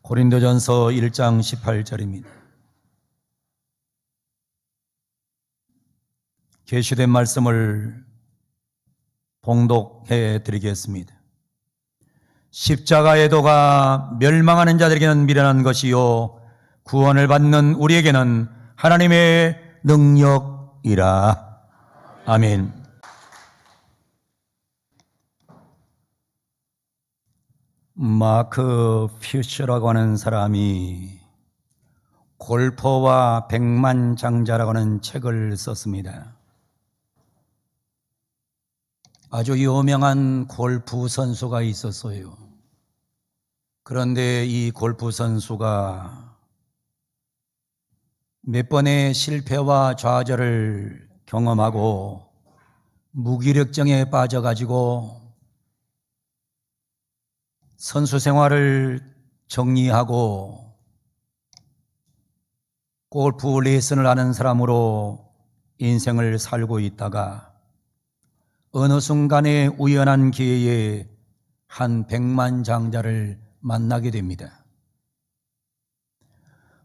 고린도전서 1장 18절입니다. 계시된 말씀을 봉독해 드리겠습니다. 십자가의 도가 멸망하는 자들에게는 미련한 것이요 구원을 받는 우리에게는 하나님의 능력이라. 아멘. 마크 퓨처라고 하는 사람이 골퍼와 백만장자라고 하는 책을 썼습니다. 아주 유명한 골프 선수가 있었어요. 그런데 이 골프 선수가 몇 번의 실패와 좌절을 경험하고 무기력증에 빠져가지고 선수 생활을 정리하고 골프 레슨을 하는 사람으로 인생을 살고 있다가 어느 순간에 우연한 기회에 한 백만장자를 만나게 됩니다.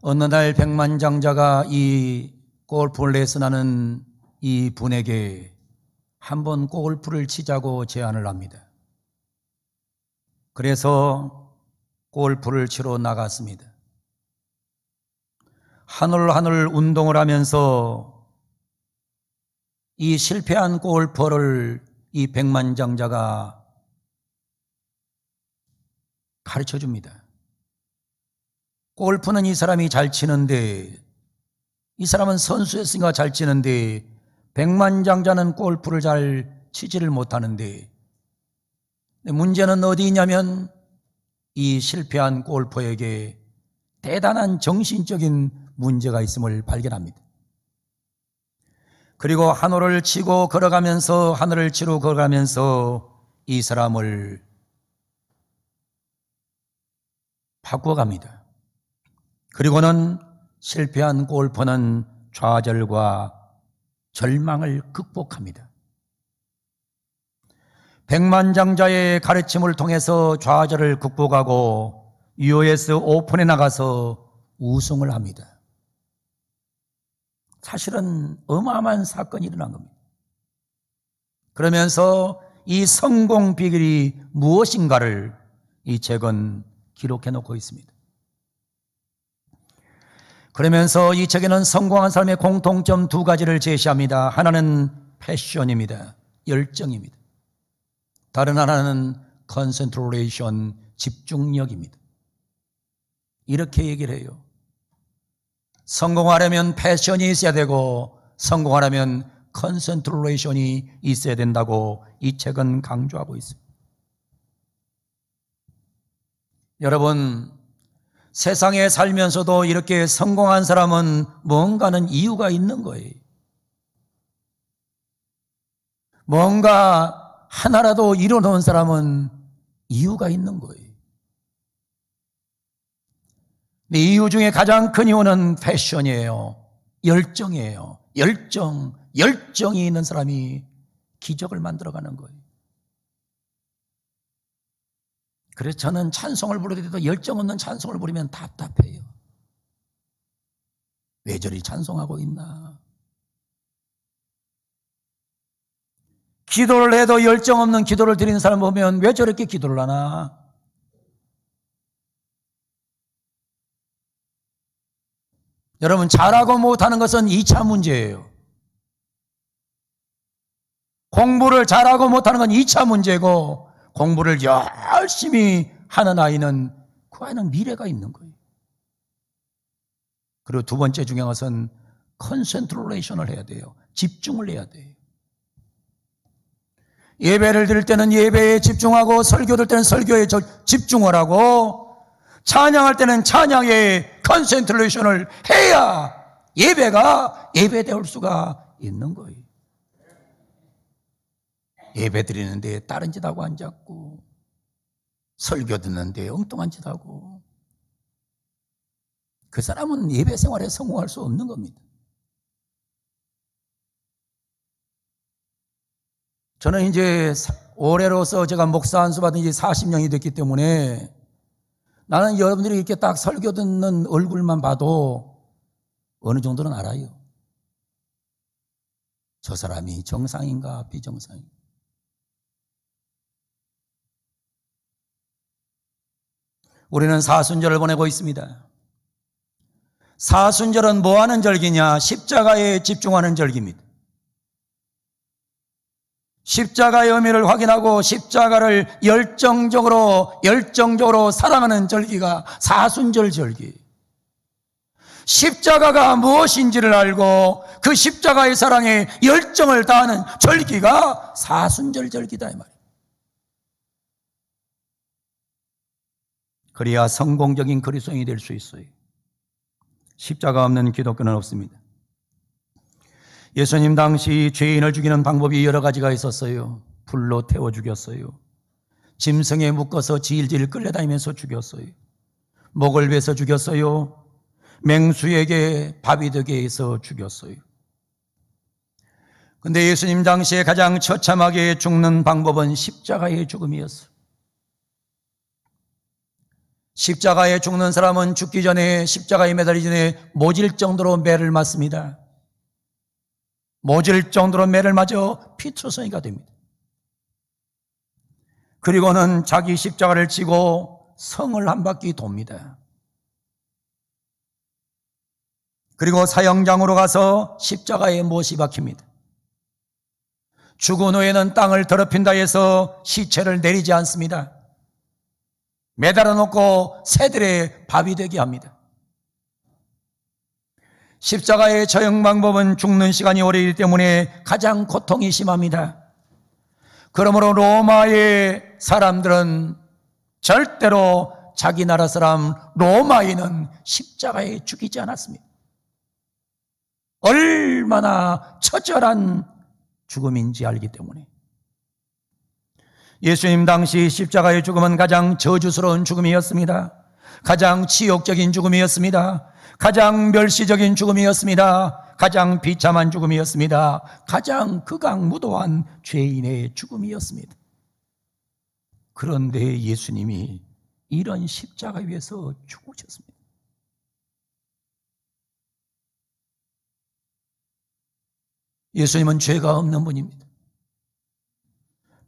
어느 날 백만장자가 이 골프 레슨하는 이 분에게 한번 골프를 치자고 제안을 합니다. 그래서 골프를 치러 나갔습니다. 하늘 운동을 하면서 이 실패한 골퍼를 이 백만장자가 가르쳐 줍니다. 골프는 이 사람이 잘 치는데, 이 사람은 선수였으니까 잘 치는데 백만장자는 골프를 잘 치지를 못하는데, 문제는 어디 있냐면 이 실패한 골퍼에게 대단한 정신적인 문제가 있음을 발견합니다. 그리고 하늘을 치고 걸어가면서 하늘을 치러 걸어가면서 이 사람을 바꿔갑니다. 그리고는 실패한 골퍼는 좌절과 절망을 극복합니다. 백만장자의 가르침을 통해서 좌절을 극복하고 US 오픈에 나가서 우승을 합니다. 사실은 어마어마한 사건이 일어난 겁니다. 그러면서 이 성공 비결이 무엇인가를 이 책은 기록해 놓고 있습니다. 그러면서 이 책에는 성공한 사람의 공통점 두 가지를 제시합니다. 하나는 패션입니다. 열정입니다. 다른 하나는 concentration, 집중력입니다. 이렇게 얘기를 해요. 성공하려면 패션이 있어야 되고 성공하려면 concentration이 있어야 된다고 이 책은 강조하고 있습니다. 여러분, 세상에 살면서도 이렇게 성공한 사람은 뭔가는 이유가 있는 거예요. 뭔가 하나라도 이뤄놓은 사람은 이유가 있는 거예요. 이유 중에 가장 큰 이유는 패션이에요. 열정이에요. 열정이 있는 사람이 기적을 만들어가는 거예요. 그래서 저는 찬송을 부를 때도 열정 없는 찬송을 부르면 답답해요. 왜 저리 찬송하고 있나? 기도를 해도 열정 없는 기도를 드리는 사람 보면 왜 저렇게 기도를 하나? 여러분, 잘하고 못하는 것은 2차 문제예요. 공부를 잘하고 못하는 건 2차 문제고, 공부를 열심히 하는 아이는 그 아이는 미래가 있는 거예요. 그리고 두 번째 중요한 것은 컨센트레이션을 해야 돼요. 집중을 해야 돼요. 예배를 드릴 때는 예배에 집중하고, 설교 들 때는 설교에 집중을 하고, 찬양할 때는 찬양에 컨센트레이션을 해야 예배가 예배되올 수가 있는 거예요. 예배 드리는데 다른 짓 하고 앉았고, 설교 듣는데 엉뚱한 짓 하고, 그 사람은 예배 생활에 성공할 수 없는 겁니다. 저는 이제 올해로서 제가 목사 안수 받은 지 40년이 됐기 때문에 나는 여러분들이 이렇게 딱 설교 듣는 얼굴만 봐도 어느 정도는 알아요. 저 사람이 정상인가 비정상인가. 우리는 사순절을 보내고 있습니다. 사순절은 뭐 하는 절기냐? 십자가에 집중하는 절기입니다. 십자가의 의미를 확인하고 십자가를 열정적으로 사랑하는 절기가 사순절 절기. 십자가가 무엇인지를 알고 그 십자가의 사랑에 열정을 다하는 절기가 사순절 절기다 이 말이에요. 그래야 성공적인 그리스도인이 될 수 있어요. 십자가 없는 기독교는 없습니다. 예수님 당시 죄인을 죽이는 방법이 여러 가지가 있었어요. 불로 태워 죽였어요. 짐승에 묶어서 질질 끌려다니면서 죽였어요. 목을 베서 죽였어요. 맹수에게 밥이 되게 해서 죽였어요. 근데 예수님 당시에 가장 처참하게 죽는 방법은 십자가의 죽음이었어요. 십자가에 죽는 사람은 죽기 전에, 십자가에 매달리기 전에 모질 정도로 매를 맞습니다. 모질 정도로 매를 맞아 피투성이가 됩니다. 그리고는 자기 십자가를 지고 성을 한 바퀴 돕니다. 그리고 사형장으로 가서 십자가에 못이 박힙니다. 죽은 후에는 땅을 더럽힌다 해서 시체를 내리지 않습니다. 매달아 놓고 새들의 밥이 되게 합니다. 십자가의 처형 방법은 죽는 시간이 오래이기 때문에 가장 고통이 심합니다. 그러므로 로마의 사람들은 절대로 자기 나라 사람 로마인은 십자가에 죽이지 않았습니다. 얼마나 처절한 죽음인지 알기 때문에. 예수님 당시 십자가의 죽음은 가장 저주스러운 죽음이었습니다. 가장 치욕적인 죽음이었습니다. 가장 멸시적인 죽음이었습니다. 가장 비참한 죽음이었습니다. 가장 극악무도한 죄인의 죽음이었습니다. 그런데 예수님이 이런 십자가 위에서 죽으셨습니다. 예수님은 죄가 없는 분입니다.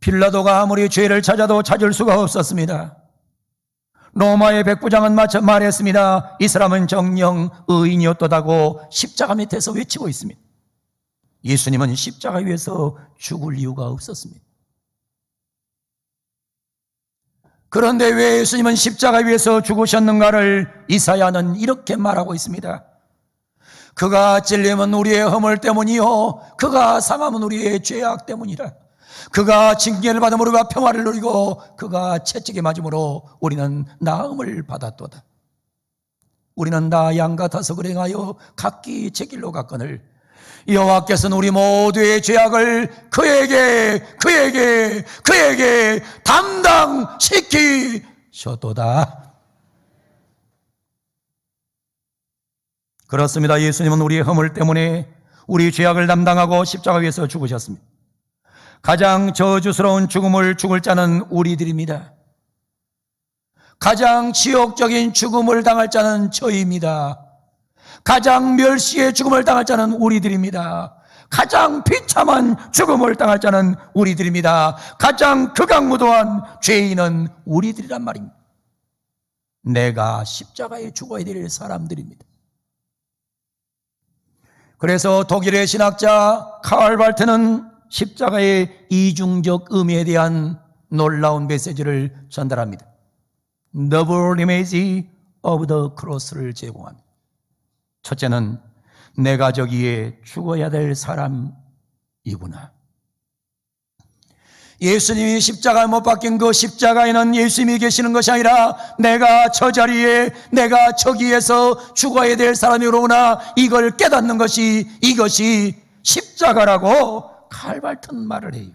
빌라도가 아무리 죄를 찾아도 찾을 수가 없었습니다. 로마의 백부장은 말했습니다. 이 사람은 정령 의인이었도다고 십자가 밑에서 외치고 있습니다. 예수님은 십자가 위에서 죽을 이유가 없었습니다. 그런데 왜 예수님은 십자가 위에서 죽으셨는가를 이사야는 이렇게 말하고 있습니다. 그가 찔림은 우리의 허물 때문이요 그가 상함은 우리의 죄악 때문이라. 그가 징계를 받음으로 우리가 평화를 누리고 그가 채찍에 맞음으로 우리는 나음을 받았도다. 우리는 나 양 같아서 그행하여 각기 제 길로 갔거늘 여호와께서는 우리 모두의 죄악을 그에게 담당시키셨도다. 그렇습니다. 예수님은 우리의 허물 때문에 우리 죄악을 담당하고 십자가 위에서 죽으셨습니다. 가장 저주스러운 죽음을 죽을 자는 우리들입니다. 가장 지옥적인 죽음을 당할 자는 저희입니다. 가장 멸시의 죽음을 당할 자는 우리들입니다. 가장 비참한 죽음을 당할 자는 우리들입니다. 가장 극악무도한 죄인은 우리들이란 말입니다. 내가 십자가에 죽어야 될 사람들입니다. 그래서 독일의 신학자 칼 발트는 십자가의 이중적 의미에 대한 놀라운 메시지를 전달합니다. Double image of the cross를 제공합니다. 첫째는 내가 저기에 죽어야 될 사람이구나. 예수님이 십자가에 못 박힌 그 십자가에는 예수님이 계시는 것이 아니라 내가 저 자리에, 내가 저기에서 죽어야 될 사람이로구나. 이걸 깨닫는 것이, 이것이 십자가라고 칼발튼 말을 해요.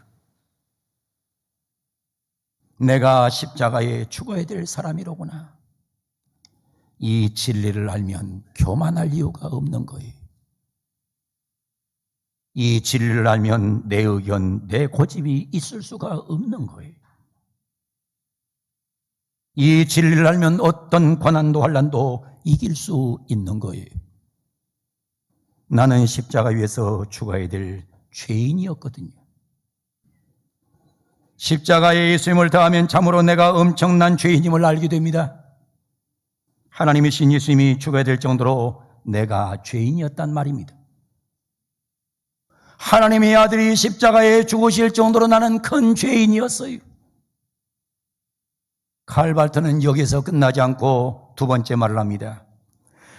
내가 십자가에 죽어야 될 사람이로구나. 이 진리를 알면 교만할 이유가 없는 거예요. 이 진리를 알면 내 의견, 내 고집이 있을 수가 없는 거예요. 이 진리를 알면 어떤 고난도 환난도 이길 수 있는 거예요. 나는 십자가 위에서 죽어야 될 죄인이었거든요. 십자가에 예수님을 더하면 참으로 내가 엄청난 죄인임을 알게 됩니다. 하나님이신 예수님이 죽어야 될 정도로 내가 죄인이었단 말입니다. 하나님의 아들이 십자가에 죽으실 정도로 나는 큰 죄인이었어요. 칼발트는 여기서 끝나지 않고 두 번째 말을 합니다.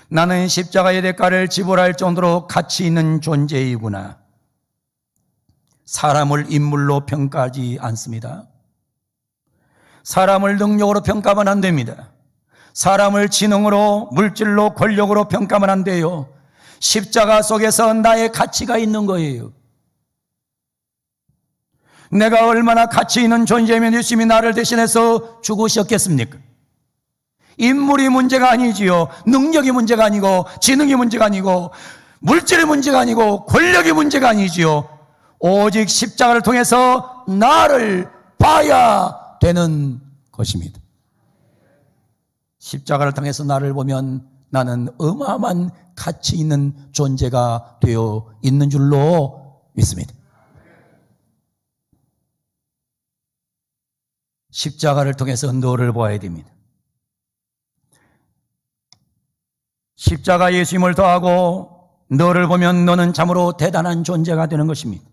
나는 십자가의 대가를 지불할 정도로 가치 있는 존재이구나. 사람을 인물로 평가하지 않습니다. 사람을 능력으로 평가하면 안 됩니다. 사람을 지능으로, 물질로, 권력으로 평가하면 안 돼요. 십자가 속에서 나의 가치가 있는 거예요. 내가 얼마나 가치 있는 존재면 예수님이 나를 대신해서 죽으셨겠습니까? 인물이 문제가 아니지요. 능력이 문제가 아니고, 지능이 문제가 아니고, 물질의 문제가 아니고, 권력이 문제가 아니지요. 오직 십자가를 통해서 나를 봐야 되는 것입니다. 십자가를 통해서 나를 보면 나는 어마어마한 가치 있는 존재가 되어 있는 줄로 믿습니다. 십자가를 통해서 너를 보아야 됩니다. 십자가 예수님을 더하고 너를 보면 너는 참으로 대단한 존재가 되는 것입니다.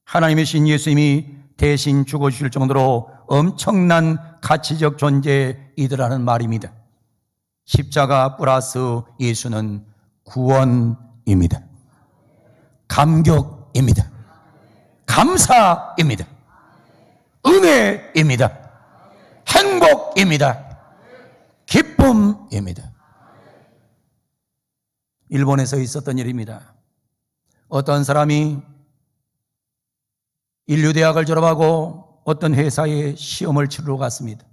하나님이신 예수님이 대신 죽어주실 정도로 엄청난 가치적 존재이더라는 말입니다. 십자가 플러스 예수는 구원입니다. 감격입니다. 감사입니다. 은혜입니다. 행복입니다. 기쁨입니다. 일본에서 있었던 일입니다. 어떤 사람이 인류대학을 졸업하고 어떤 회사에 시험을 치르러 갔습니다.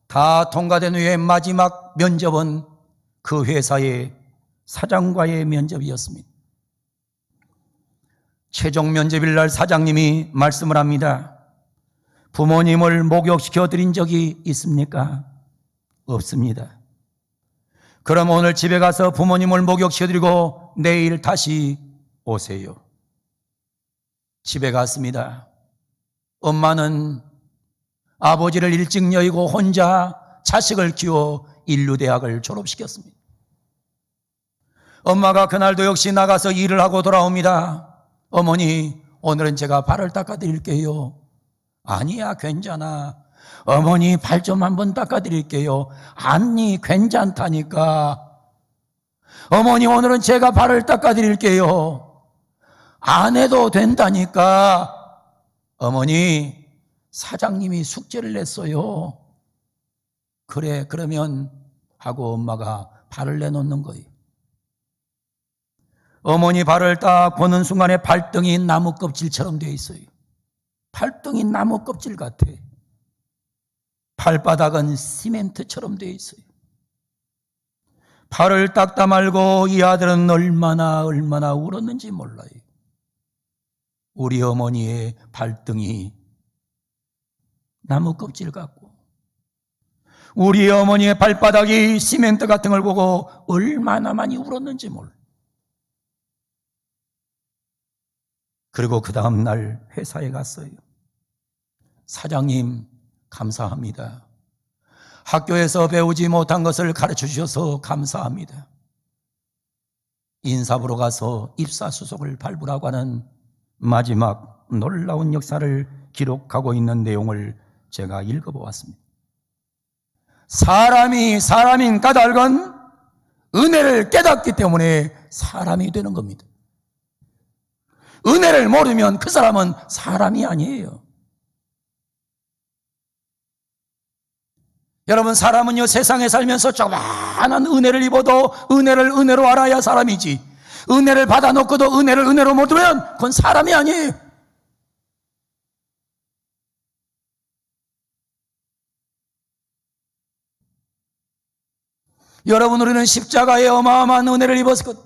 다 통과된 후에 마지막 면접은 그 회사의 사장과의 면접이었습니다. 최종 면접일 날 사장님이 말씀을 합니다. 부모님을 목욕시켜 드린 적이 있습니까? 없습니다. 그럼 오늘 집에 가서 부모님을 목욕시켜 드리고 내일 다시 오세요. 집에 갔습니다. 엄마는 아버지를 일찍 여의고 혼자 자식을 키워 인류대학을 졸업시켰습니다. 엄마가 그날도 역시 나가서 일을 하고 돌아옵니다. 어머니, 오늘은 제가 발을 닦아드릴게요. 아니야, 괜찮아. 어머니, 발 좀 한번 닦아드릴게요. 아니, 괜찮다니까. 어머니, 오늘은 제가 발을 닦아드릴게요. 안 해도 된다니까. 어머니, 사장님이 숙제를 냈어요. 그래, 그러면 하고 엄마가 발을 내놓는 거예요. 어머니 발을 딱 보는 순간에 발등이 나무 껍질처럼 되어 있어요. 발등이 나무 껍질 같아. 발바닥은 시멘트처럼 되어 있어요. 발을 닦다 말고 이 아들은 얼마나 울었는지 몰라요. 우리 어머니의 발등이 나무 껍질 같고 우리 어머니의 발바닥이 시멘트 같은 걸 보고 얼마나 많이 울었는지 몰라요. 그리고 그 다음 날 회사에 갔어요. 사장님, 감사합니다. 학교에서 배우지 못한 것을 가르쳐 주셔서 감사합니다. 인사부로 가서 입사수속을 밟으라고 하는 마지막 놀라운 역사를 기록하고 있는 내용을 제가 읽어보았습니다. 사람인 까닭은 은혜를 깨닫기 때문에 사람이 되는 겁니다. 은혜를 모르면 그 사람은 사람이 아니에요. 여러분, 사람은요, 세상에 살면서 조그마한 은혜를 입어도 은혜를 은혜로 알아야 사람이지, 은혜를 받아놓고도 은혜를 은혜로 못 들으면 그건 사람이 아니에요. 여러분, 우리는 십자가에 어마어마한 은혜를 입었거든.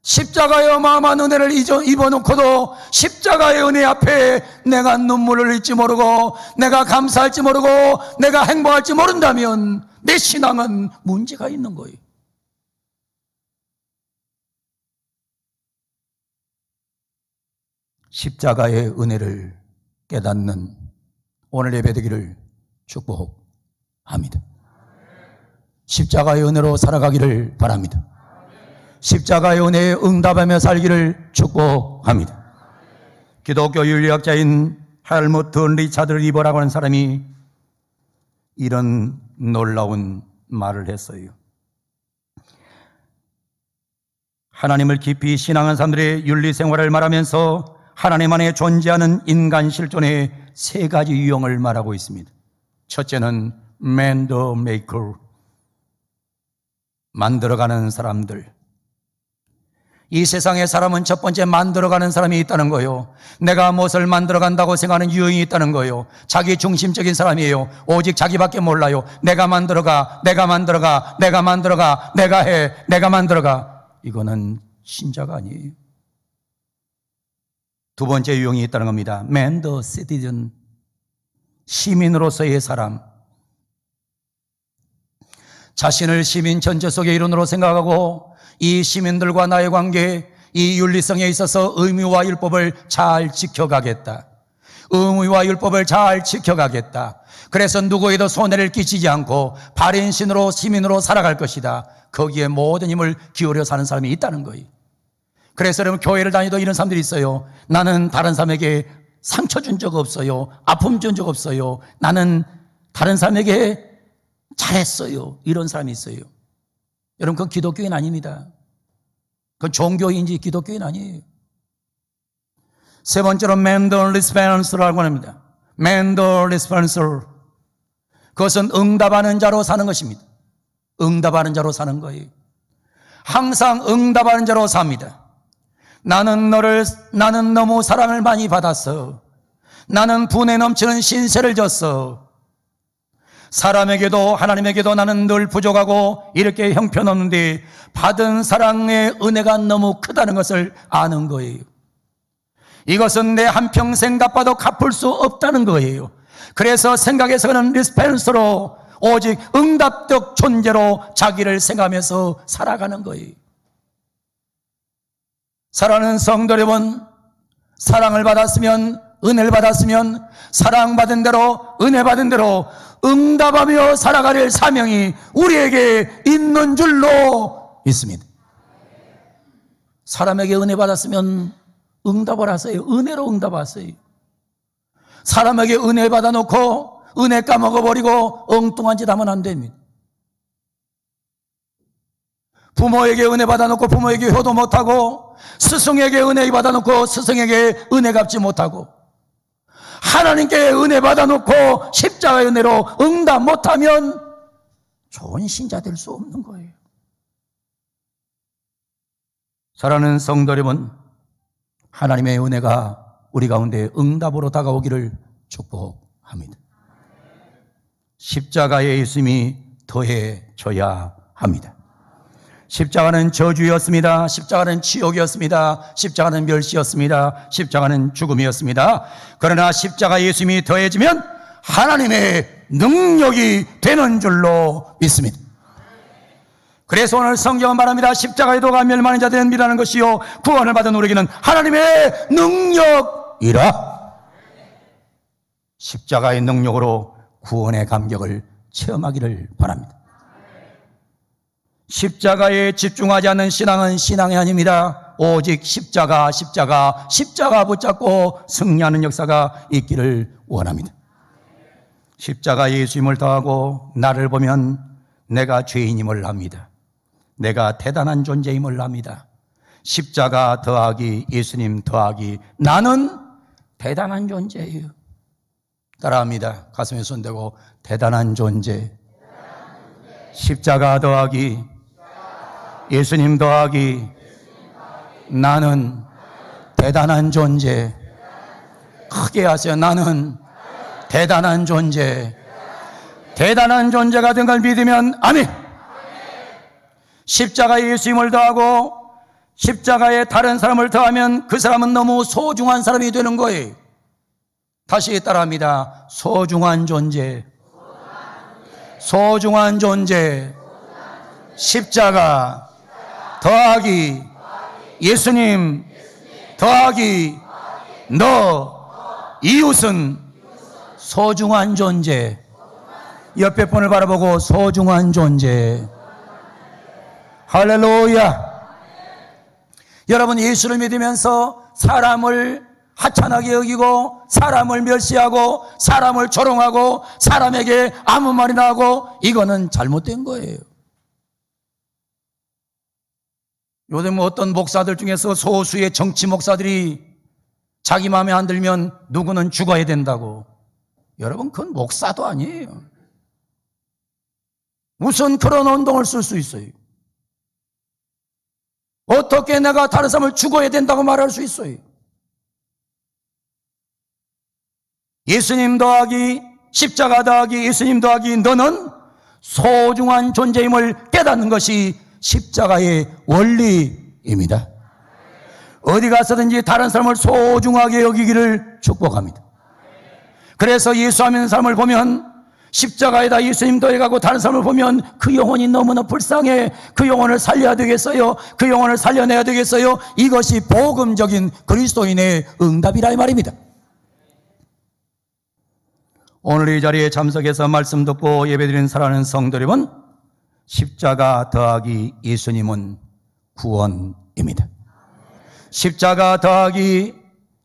십자가의 어마어마한 은혜를 입어놓고도 십자가의 은혜 앞에 내가 눈물을 흘릴지 모르고 내가 감사할지 모르고 내가 행복할지 모른다면 내 신앙은 문제가 있는 거예요. 십자가의 은혜를 깨닫는 오늘 예배되기를 축복합니다. 십자가의 은혜로 살아가기를 바랍니다. 십자가의 은혜에 응답하며 살기를 축복합니다. 기독교 윤리학자인 헬무트 리차드 리버라고 하는 사람이 이런 놀라운 말을 했어요. 하나님을 깊이 신앙한 사람들의 윤리 생활을 말하면서 하나님 안에 존재하는 인간 실존의 세 가지 유형을 말하고 있습니다. 첫째는 man the maker, 만들어가는 사람들. 이 세상의 사람은 첫 번째 만들어가는 사람이 있다는 거예요. 내가 무엇을 만들어간다고 생각하는 유형이 있다는 거예요. 자기 중심적인 사람이에요. 오직 자기밖에 몰라요. 내가 만들어가, 내가 만들어가, 내가 만들어가, 내가 해, 내가 만들어가. 이거는 신자가 아니에요. 두 번째 유형이 있다는 겁니다. Man the citizen, 시민으로서의 사람. 자신을 시민 전체 속의 일원으로 생각하고 이 시민들과 나의 관계, 이 윤리성에 있어서 의무와 율법을 잘 지켜가겠다. 의무와 율법을 잘 지켜가겠다. 그래서 누구에도 손해를 끼치지 않고 발인신으로 시민으로 살아갈 것이다. 거기에 모든 힘을 기울여 사는 사람이 있다는 거예요. 그래서 여러분 교회를 다니도 이런 사람들이 있어요. 나는 다른 사람에게 상처 준 적 없어요. 아픔 준 적 없어요. 나는 다른 사람에게 잘했어요. 이런 사람이 있어요. 여러분 그건 기독교인 아닙니다. 그건 종교인지 기독교인 아니에요. 세 번째로 man the responser라고 합니다. man the responser. 그것은 응답하는 자로 사는 것입니다. 응답하는 자로 사는 거예요. 항상 응답하는 자로 삽니다. 나는 너무 사랑을 많이 받았어. 나는 분에 넘치는 신세를 졌어. 사람에게도 하나님에게도 나는 늘 부족하고 이렇게 형편없는데 받은 사랑의 은혜가 너무 크다는 것을 아는 거예요. 이것은 내 한평생 갚아도 갚을 수 없다는 거예요. 그래서 생각에서는 리스펜스로 오직 응답적 존재로 자기를 생각하면서 살아가는 거예요. 사랑하는 성도 여러분, 사랑을 받았으면, 은혜를 받았으면 사랑받은 대로, 은혜 받은 대로 응답하며 살아갈 사명이 우리에게 있는 줄로 믿습니다. 사람에게 은혜 받았으면 응답을 하세요. 은혜로 응답하세요. 사람에게 은혜 받아놓고 은혜 까먹어버리고 엉뚱한 짓 하면 안 됩니다. 부모에게 은혜 받아놓고 부모에게 효도 못하고, 스승에게 은혜 받아놓고 스승에게 은혜 갚지 못하고, 하나님께 은혜 받아놓고 십자가의 은혜로 응답 못하면 좋은 신자 될 수 없는 거예요. 사랑하는 성도 여러분, 하나님의 은혜가 우리 가운데 응답으로 다가오기를 축복합니다. 십자가의 예수님이 더해져야 합니다. 십자가는 저주였습니다. 십자가는 지옥이었습니다. 십자가는 멸시였습니다. 십자가는 죽음이었습니다. 그러나 십자가 예수님이 더해지면 하나님의 능력이 되는 줄로 믿습니다. 그래서 오늘 성경은 말합니다. 십자가의 도가 멸망한 자들은 미라는 것이요 구원을 받은 우리에게는 하나님의 능력이라. 십자가의 능력으로 구원의 감격을 체험하기를 바랍니다. 십자가에 집중하지 않는 신앙은 신앙이 아닙니다. 오직 십자가 붙잡고 승리하는 역사가 있기를 원합니다. 십자가 예수님을 더하고 나를 보면 내가 죄인임을 압니다. 내가 대단한 존재임을 압니다. 십자가 더하기 예수님 더하기 나는 대단한 존재예요. 따라합니다. 가슴에 손대고 대단한 존재. 십자가 더하기 예수님 더하기 나는 대단한 존재. 크게 하세요. 나는 대단한 존재. 대단한 존재가 된 걸 믿으면 아멘. 십자가 예수님을 더하고 십자가에 다른 사람을 더하면 그 사람은 너무 소중한 사람이 되는 거예요. 다시 따라합니다. 소중한 존재. 소중한 존재. 십자가 더하기 예수님 더하기 너 이웃은 소중한 존재. 옆에 분을 바라보고 소중한 존재. 할렐루야. 여러분, 예수를 믿으면서 사람을 하찮게 여기고 사람을 멸시하고 사람을 조롱하고 사람에게 아무 말이나 하고, 이거는 잘못된 거예요. 요즘 어떤 목사들 중에서 소수의 정치 목사들이 자기 마음에 안 들면 누구는 죽어야 된다고. 여러분, 그건 목사도 아니에요. 무슨 그런 운동을 쓸 수 있어요? 어떻게 내가 다른 사람을 죽어야 된다고 말할 수 있어요? 예수님 더하기 십자가 더하기 예수님 더하기 너는 소중한 존재임을 깨닫는 것이 십자가의 원리입니다. 어디 가서든지 다른 사람을 소중하게 여기기를 축복합니다. 그래서 예수하는 사람을 보면 십자가에다 예수님 더해가고 다른 사람을 보면 그 영혼이 너무나 불쌍해. 그 영혼을 살려야 되겠어요. 그 영혼을 살려내야 되겠어요. 이것이 복음적인 그리스도인의 응답이라 이 말입니다. 오늘 이 자리에 참석해서 말씀 듣고 예배드리는 사랑하는 성도 여러분, 십자가 더하기 예수님은 구원입니다. 십자가 더하기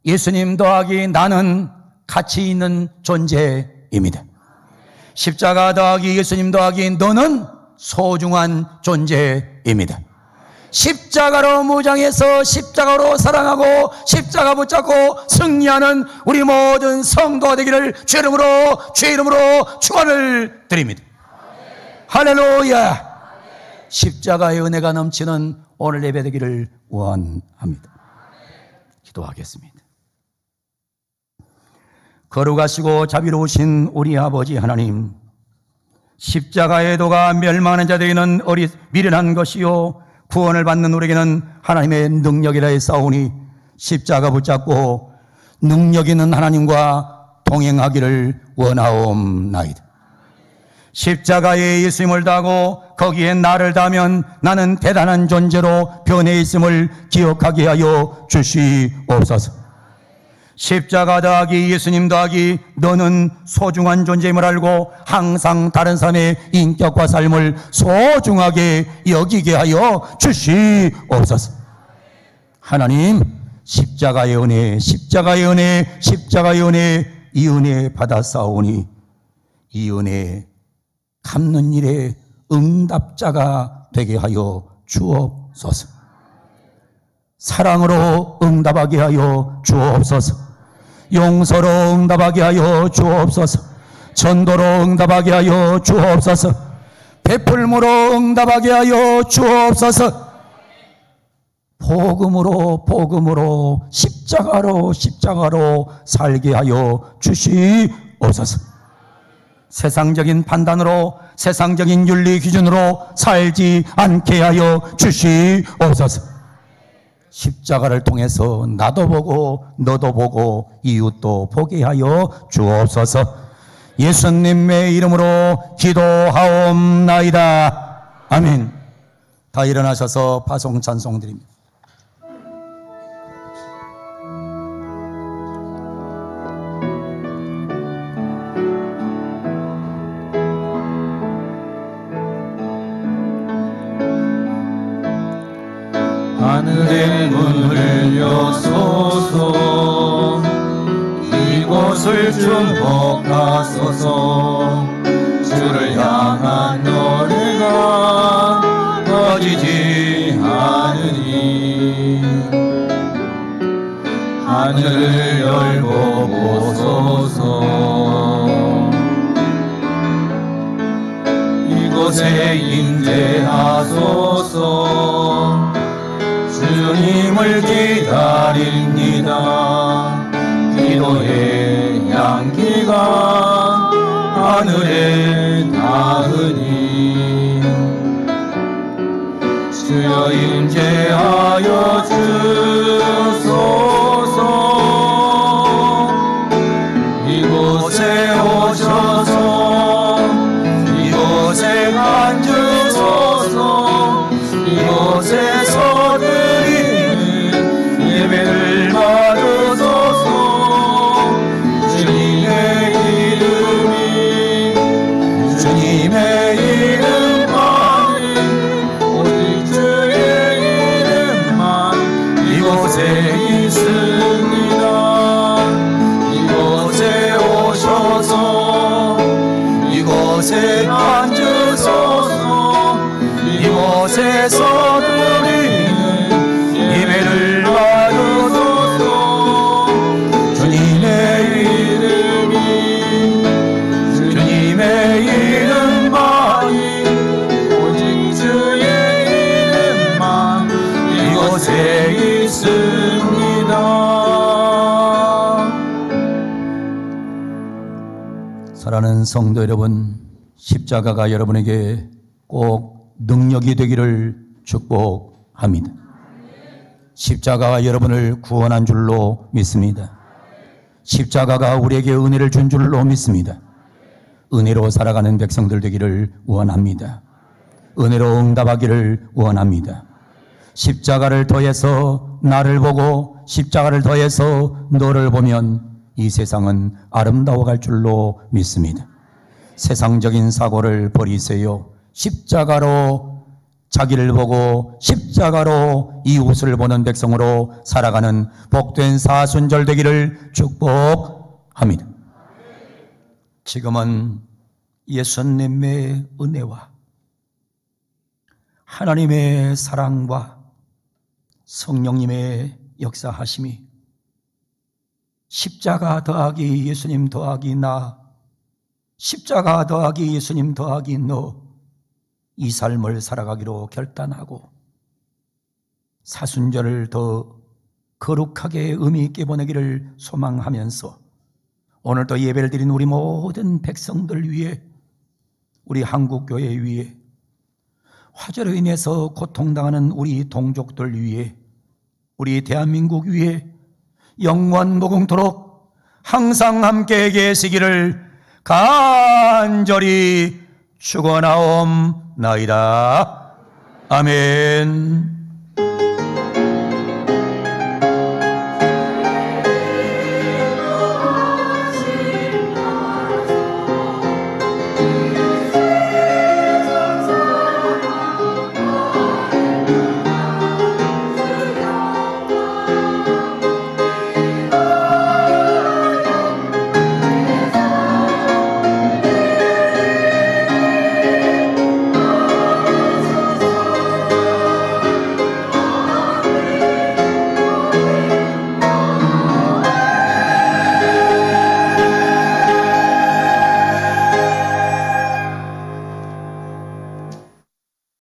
예수님 더하기 나는 가치 있는 존재입니다. 십자가 더하기 예수님 더하기 너는 소중한 존재입니다. 십자가로 무장해서 십자가로 사랑하고 십자가 붙잡고 승리하는 우리 모든 성도가 되기를 주 이름으로 축원을 드립니다. 할렐루야. 십자가의 은혜가 넘치는 오늘 예배 되기를 원합니다. 기도하겠습니다. 거룩하시고 자비로우신 우리 아버지 하나님, 십자가의 도가 멸망하는 자들에게는 미련한 것이요 구원을 받는 우리에게는 하나님의 능력이라 했사오니 십자가 붙잡고 능력 있는 하나님과 동행하기를 원하옵나이다. 십자가에 예수님을 다하고 거기에 나를 다하면 나는 대단한 존재로 변해 있음을 기억하게 하여 주시옵소서. 십자가 더하기 예수님 더하기 너는 소중한 존재임을 알고 항상 다른 사람의 인격과 삶을 소중하게 여기게 하여 주시옵소서. 하나님, 십자가의 은혜, 십자가의 은혜, 십자가의 은혜, 이 은혜 받았사오니 이 은혜 갚는 일에 응답자가 되게 하여 주옵소서. 사랑으로 응답하게 하여 주옵소서. 용서로 응답하게 하여 주옵소서. 전도로 응답하게 하여 주옵소서. 베풀므로 응답하게 하여 주옵소서. 복음으로 십자가로 살게 하여 주시옵소서. 세상적인 판단으로 세상적인 윤리 기준으로 살지 않게 하여 주시옵소서. 십자가를 통해서 나도 보고 너도 보고 이웃도 보게 하여 주옵소서. 예수님의 이름으로 기도하옵나이다. 아멘. 다 일어나셔서 파송 찬송 드립니다. 하늘의 문을 여소서. 이곳을 축복하소서. 주를 향한 노래가 꺼지지 않으니 하늘을 열고 보소서. 이곳에 임재하소서. 주님을 기다립니다. 기도의 향기가 하늘에 닿으니 주여 임재하여 주소서. 이곳에 오셔서 이곳에 앉으소서. 이곳에서 드리는 예배를 받으소서. 주님의 이름만이 오직 주의 이름만 이곳에 있습니다. 이곳에 오셔서 이곳에 앉으소서. 이곳에서 드리는 예배를 받으소서. 주님의 이름만이 오직 주의 이름만 이곳에 있습니다. 사랑하는 성도 여러분, 십자가가 여러분에게 꼭 능력이 되기를 축복합니다. 십자가가 여러분을 구원한 줄로 믿습니다. 십자가가 우리에게 은혜를 준 줄로 믿습니다. 은혜로 살아가는 백성들 되기를 원합니다. 은혜로 응답하기를 원합니다. 십자가를 더해서 나를 보고 십자가를 더해서 너를 보면 이 세상은 아름다워갈 줄로 믿습니다. 세상적인 사고를 버리세요. 십자가로 자기를 보고 십자가로 이웃을 보는 백성으로 살아가는 복된 사순절 되기를 축복합니다. 지금은 예수님의 은혜와 하나님의 사랑과 성령님의 역사하심이 십자가 더하기 예수님 더하기 나, 십자가 더하기 예수님 더하기 너, 이 삶을 살아가기로 결단하고 사순절을 더 거룩하게 의미 있게 보내기를 소망하면서 오늘도 예배를 드린 우리 모든 백성들 위해, 우리 한국교회 위해, 화재로 인해서 고통당하는 우리 동족들 위해, 우리 대한민국 위해 영원 무궁토록 항상 함께 계시기를 간절히 축원하옵나이다. 아멘.